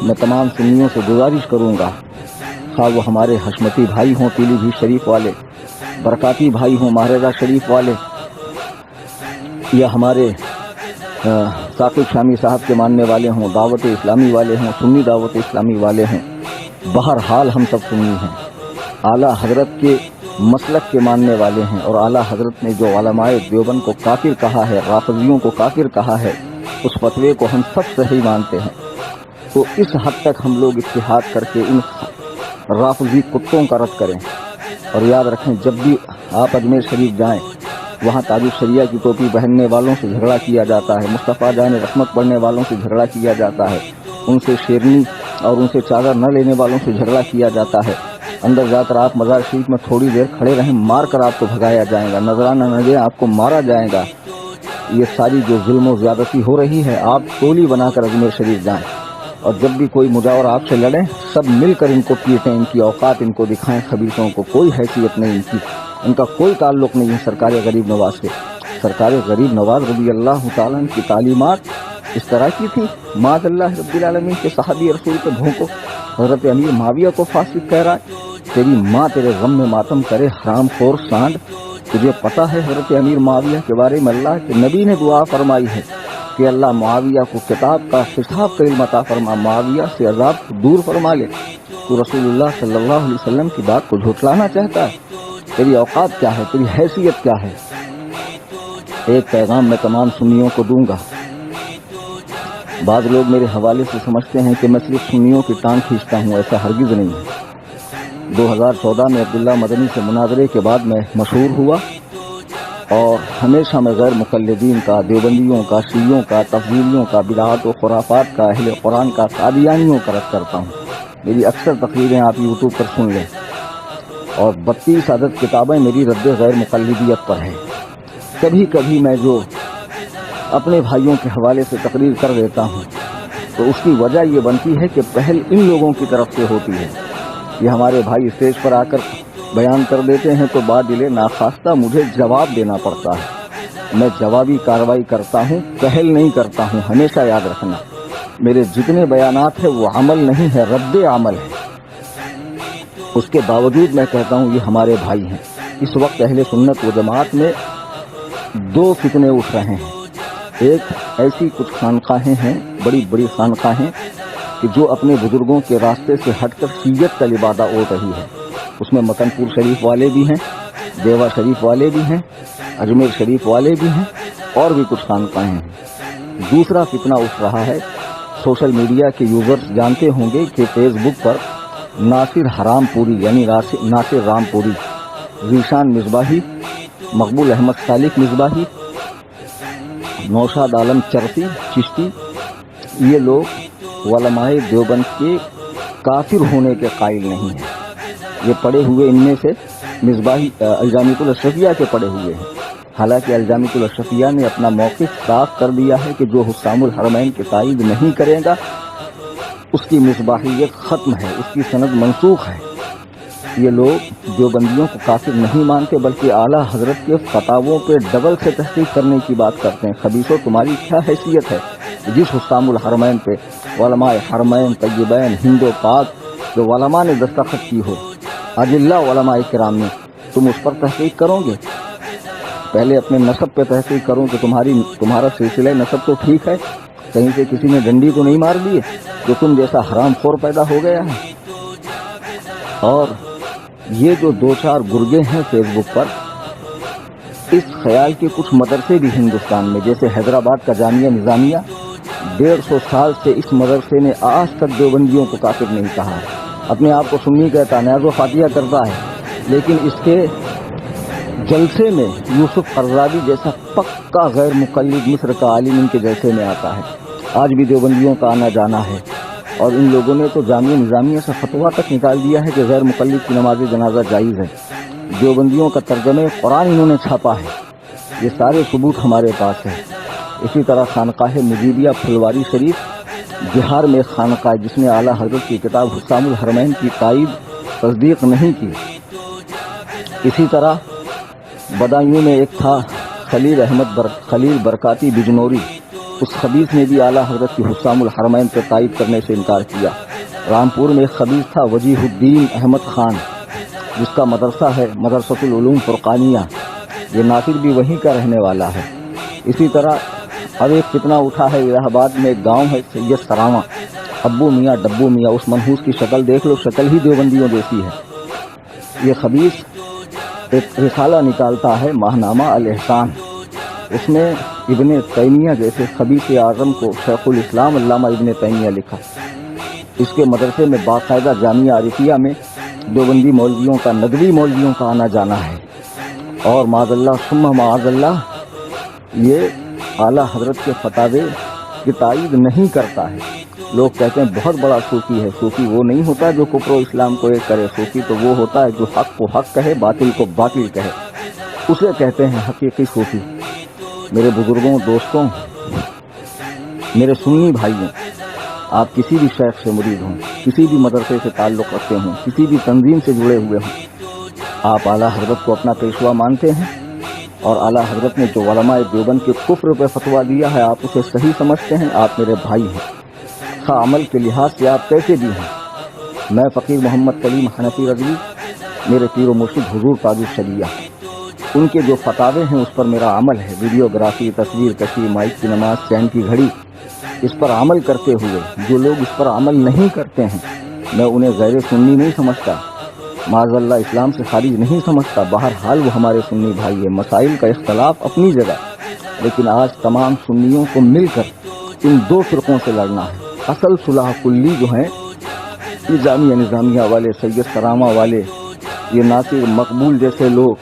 میں تمام سنیوں سے گزارش کروں گا، خواہ وہ ہمارے حشمتی بھائی ہوں پیلی بھیت شریف والے، برکاتی بھائی ہوں ماہرہ شریف والے، یا ہمارے ثاقب شامی صاحب کے ماننے والے ہوں، دعوت اسلامی والے ہوں، سنی دعوت اسلامی والے ہوں، بہرحال ہم سب سنی ہیں، اعلیٰ حضرت کے مسلک کے ماننے والے ہیں، اور اعلیٰ حضرت نے جو علماء دیوبند کو کافر کہا ہے، رافضیوں کو کافر کہا ہے، اس فتوے کو ہم سب صحیح مانتے ہیں۔ تو اس حد تک ہم لوگ اتحاد کر کے ان رافضی کتوں کا رد کریں، اور یاد رکھیں جب بھی آپ اجمیر شریف جائیں وہاں تاج الشریعہ کی ٹوپی پہننے والوں سے جھگڑا کیا جاتا ہے، مصطفیٰ جان رحمت پڑھنے والوں سے جھگڑا کیا جاتا ہے، ان سے شیرنی اور ان سے چادر نہ لینے والوں سے جھگڑا کیا جاتا ہے۔ اندر جا کر آپ مزار شریف میں تھوڑی دیر کھڑے رہیں، مار کر آپ کو بھگایا جائے گا، نذرانہ نہ دیں آپ کو مارا جائے گا۔ یہ ساری جو ظلم و زیادتی ہو رہی ہے، آپ ٹولی بنا کر اجمیر شریف جائیں، اور جب بھی کوئی مجاور آپ سے لڑے سب مل کر ان کو پیٹیں، ان کی اوقات ان کو دکھائیں، خبیثوں کو کوئی حیثیت نہیں ان کی، ان کا کوئی تعلق نہیں ہے سرکار غریب نواز سے۔ سرکار غریب نواز رضی اللہ تعالیٰ عنہ کی تعلیمات اس طرح کی تھی، معاذ اللہ رب العالمین کے صحابی رسول کے بھونکو حضرت امیر معاویہ کو فاسق کہہ رہا ہے، تیری ماں تیرے غم میں ماتم کرے حرام خور سانڈ۔ تجھے پتا ہے حضرت امیر معاویہ کے بارے میں اللہ کے نبی نے دعا فرمائی ہے کہ اللہ معاویہ کو کتاب کا حساب کا علم عطا فرما، معاویہ سے عذاب کو دور فرما لے۔ تو رسول اللہ صلی اللہ علیہ وسلم کی بات کو جھٹلانا چاہتا ہے؟ تیری اوقات کیا ہے، تیری حیثیت کیا ہے؟ ایک پیغام میں تمام سنیوں کو دوں گا۔ بعض لوگ میرے حوالے سے سمجھتے ہیں کہ میں صرف سنیوں کی ٹانگ کھینچتا ہوں، ایسا ہرگز نہیں ہے۔ 2014 میں عبداللہ مدنی سے مناظرے کے بعد میں مشہور ہوا، اور ہمیشہ میں غیر مقلدین کا، دیوبندیوں کا، شیعوں کا، تفضیلیوں کا، بدعات و خرافات کا، اہل قرآن کا، قادیانیوں کا رد کرتا ہوں۔ میری اکثر تقریریں آپ یوٹیوب پر سن لیں، اور 32 عدد کتابیں میری رد غیر مقلدیت پر ہیں۔ کبھی کبھی میں جو اپنے بھائیوں کے حوالے سے تقریر کر دیتا ہوں تو اس کی وجہ یہ بنتی ہے کہ پہل ان لوگوں کی طرف سے ہوتی ہے۔ یہ ہمارے بھائی اسٹیج پر آ کر بیان کر دیتے ہیں تو بادل ناخواستہ مجھے جواب دینا پڑتا ہے، میں جوابی کارروائی کرتا ہوں، پہل نہیں کرتا ہوں۔ ہمیشہ یاد رکھنا میرے جتنے بیانات ہیں وہ عمل نہیں ہے، رد عمل ہے۔ اس کے باوجود میں کہتا ہوں یہ ہمارے بھائی ہیں۔ اس وقت اہل سنت و جماعت میں دو فتنے اٹھ رہے ہیں۔ ایک ایسی کچھ خانقاہیں ہیں، بڑی بڑی خانقاہیں کہ جو اپنے بزرگوں کے راستے سے ہٹ کر شیعت کا لبادہ اوڑھ رہی ہے۔ اس میں مکن پور شریف والے بھی ہیں، دیوا شریف والے بھی ہیں، اجمیر شریف والے بھی ہیں، اور بھی کچھ خانقاہیں ہیں۔ دوسرا فتنہ اٹھ رہا ہے، سوشل میڈیا کے یوزرز جانتے ہوں گے کہ فیس بک پر ناصر حرام پوری یعنی ناصر رام پوری، ذیشان مصباحی، مقبول احمد سالک مصباحی، نوشاد عالم چرسی چشتی، یہ لوگ علماء دیوبند کے کافر ہونے کے قائل نہیں ہیں۔ یہ پڑے ہوئے ان میں سے مصباحی الجامعۃ الاشرفیہ کے پڑے ہوئے ہیں، حالانکہ الجامعۃ الاشرفیہ نے اپنا موقف صاف کر دیا ہے کہ جو حسام الحرمین کی تائید نہیں کرے گا اس کی مصباحیت ختم ہے، اس کی سند منسوخ ہے۔ یہ لوگ دیوبندیوں کو کافر نہیں مانتے بلکہ اعلیٰ حضرت کے فتاووں پہ ڈبل سے تحقیق کرنے کی بات کرتے ہیں۔ خبیثوں، تمہاری کیا حیثیت ہے جس حسام الحرمین پہ، علماء حرمین طیبین ہند و پاک جو علماء نے دستخط کی ہو، اجلہ علماء کرام نے، تم اس پر تحقیق کرو گے؟ پہلے اپنے نسب پہ تحقیق کرو کہ تمہارا سلسلہ نسب تو ٹھیک ہے، کہیں سے کسی نے ڈنڈی تو نہیں مار دی ہے جو تم جیسا حرام خور پیدا ہو گیا ہے۔ اور یہ جو دو چار گرگے ہیں فیس بک پر، اس خیال کے کچھ مدرسے بھی ہندوستان میں، جیسے حیدرآباد کا جامعہ نظامیہ، 150 سال سے اس مدرسے نے آج تک دیوبندیوں کو کافر نہیں کہا ہے، اپنے آپ کو سنی کہتا ہے، نیاز و فاتحہ کرتا ہے، لیکن اس کے جلسے میں یوسف قرضاوی جیسا پکا غیر مقلد مصر کا عالم ان کے جلسے میں آتا ہے۔ آج بھی دیوبندیوں کا آنا جانا ہے، اور ان لوگوں نے تو جامعہ نظامیہ سے فتویٰ تک نکال دیا ہے کہ غیر مقلد کی نماز جنازہ جائز ہے۔ دیوبندیوں کا ترجمہ قرآن انہوں نے چھاپا ہے، یہ سارے ثبوت ہمارے پاس ہیں۔ اسی طرح خانقاہ مجیبیہ پھلواری شریف بہار میں خانقاہ جس نے اعلیٰ حضرت کی کتاب حسام الحرمین کی تائید تصدیق نہیں کی۔ اسی طرح بدایوں میں ایک تھا خلیل برکاتی بجنوری، اس خبیث نے بھی اعلیٰ حضرت کی حسام الحرمین پر تائید کرنے سے انکار کیا۔ رامپور میں ایک خبیث تھا وجیہ الدین احمد خان، جس کا مدرسہ ہے مدرسۃ العلوم فرقانیہ، یہ ناصر بھی وہیں کا رہنے والا ہے۔ اسی طرح اب ایک فتنہ اٹھا ہے، الہ آباد میں ایک گاؤں ہے سید سراواں، ابو میاں ڈبو میاں، اس منحوس کی شکل دیکھ لو، شکل ہی دیوبندیوں جیسی ہے۔ یہ خبیث ایک رسالہ نکالتا ہے ماہنامہ الاحسان، اس میں ابن تیمیہ جیسے خبیث اعظم کو شیخ الاسلام علامہ ابن تیمیہ لکھا۔ اس کے مدرسے میں باقاعدہ جامعہ عارفیہ میں دیوبندی مولویوں کا، ندوی مولویوں کا آنا جانا ہے، اور معاذ اللہ ثم معاذ اللہ یہ اعلیٰ حضرت کے فتاوے کی تائید نہیں کرتا ہے۔ لوگ کہتے ہیں بہت بڑا صوفی ہے۔ صوفی وہ نہیں ہوتا جو کفر و اسلام کو ایک کرے، صوفی تو وہ ہوتا ہے جو حق کو حق کہے، باطل کو باطل کہے، اسے کہتے ہیں حقیقی صوفی۔ میرے بزرگوں، دوستوں، میرے سنی بھائیوں، آپ کسی بھی شیخ سے مرید ہوں، کسی بھی مدرسے سے تعلق رکھتے ہوں، کسی بھی تنظیم سے جڑے ہوئے ہوں، آپ اعلیٰ حضرت کو اپنا پیشوا مانتے ہیں، اور اعلیٰ حضرت نے جو علماء دیوبند کے کفر پہ فتویٰ دیا ہے آپ اسے صحیح سمجھتے ہیں، آپ میرے بھائی ہیں، خواہ عمل کے لحاظ سے آپ کیسے بھی ہیں۔ میں فقیر محمد کلیم حنفی رضوی، میرے پیر و مرشد حضور تاج الشریعہ، ان کے جو فتاوے ہیں اس پر میرا عمل ہے۔ ویڈیوگرافی، تصویر کشی، مائک کی نماز، چین کی گھڑی، اس پر عمل کرتے ہوئے جو لوگ اس پر عمل نہیں کرتے ہیں میں انہیں غیر سنی نہیں سمجھتا، معاذ اللہ اسلام سے خارج نہیں سمجھتا۔ بہرحال وہ ہمارے سنی بھائی ہیں، مسائل کا اختلاف اپنی جگہ، لیکن آج تمام سنیوں کو مل کر ان دو فرقوں سے لڑنا ہے۔ اصل صلح کلی جو ہیں جامعہ نظامیہ والے، سید سراواں والے، یہ ناصر مقبول جیسے لوگ،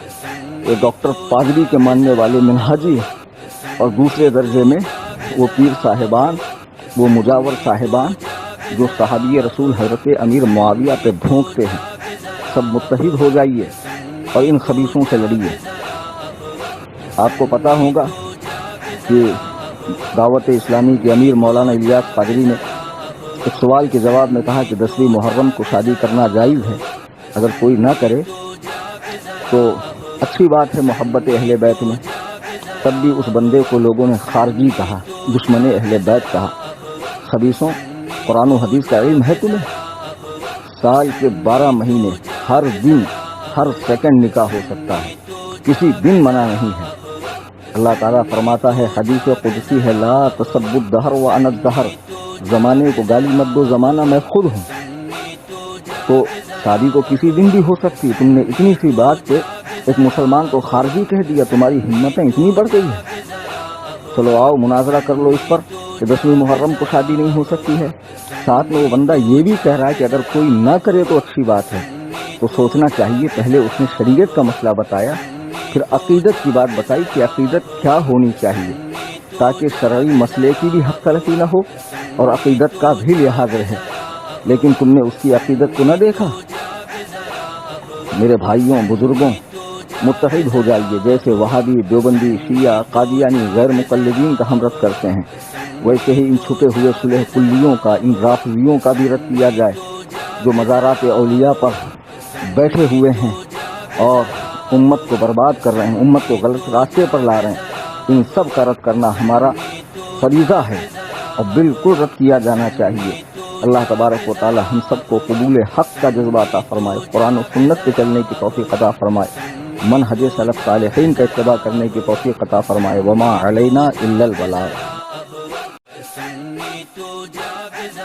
یہ ڈاکٹر پادری کے ماننے والے منہاجی، اور دوسرے درجے میں وہ پیر صاحبان، وہ مجاور صاحبان جو صحابی رسول حضرت امیر معاویہ پہ بھونکتے ہیں، سب متحد ہو جائیے اور ان خبیثوں سے لڑیے۔ آپ کو پتا ہوگا کہ دعوت اسلامی کے امیر مولانا الیاس قادری نے ایک سوال کے جواب میں کہا کہ 10ویں محرم کو شادی کرنا جائز ہے، اگر کوئی نہ کرے تو اچھی بات ہے محبت اہل بیت میں۔ تب بھی اس بندے کو لوگوں نے خارجی کہا، دشمن اہل بیت کہا۔ خبیثوں، قرآن و حدیث کا علم ہے تمہیں؟ سال کے 12 مہینے ہر دن ہر سیکنڈ نکاح ہو سکتا ہے، کسی دن منع نہیں ہے۔ اللہ تعالیٰ فرماتا ہے، حدیث قدسی ہے، لا تسبوا الدہر وانا الدہر، زمانے کو گالی مت دو، زمانہ میں خود ہوں۔ تو شادی کو کسی دن بھی ہو سکتی، تم نے اتنی سی بات پہ ایک مسلمان کو خارجی کہہ دیا، تمہاری ہمتیں اتنی بڑھ گئی ہے۔ چلو آؤ مناظرہ کر لو اس پر کہ 10ویں محرم کو شادی نہیں ہو سکتی ہے۔ ساتھ میں وہ بندہ یہ بھی کہہ رہا ہے کہ اگر کوئی نہ کرے تو اچھی بات ہے۔ تو سوچنا چاہیے، پہلے اس نے شریعت کا مسئلہ بتایا، پھر عقیدت کی بات بتائی کہ عقیدت کیا ہونی چاہیے، تاکہ شرعی مسئلے کی بھی حق تلفی نہ ہو اور عقیدت کا بھی لحاظ رہے۔ لیکن تم نے اس کی عقیدت کو نہ دیکھا۔ میرے بھائیوں، بزرگوں، متحد ہو جائیے۔ جیسے وہابی، دیوبندی، شیعہ، قادیانی غیر مقلدین کا ہم رد کرتے ہیں، ویسے ہی ان چھپے ہوئے صلح کلیوں کا، ان رافضیوں کا بھی رد کیا جائے جو مزارات اولیاء پر بیٹھے ہوئے ہیں اور امت کو برباد کر رہے ہیں، امت کو غلط راستے پر لا رہے ہیں۔ ان سب کا رد کرنا ہمارا فریضہ ہے اور بالکل رد کیا جانا چاہیے۔ اللہ تبارک و تعالی ہم سب کو قبول حق کا جذبہ عطا فرمائے، قرآن و سنت پہ چلنے کی توفیق عطا فرمائے، منہج سلف صالحین کا اتباع کرنے کی توفیق عطا فرمائے۔ وما علینا الا البلاغ۔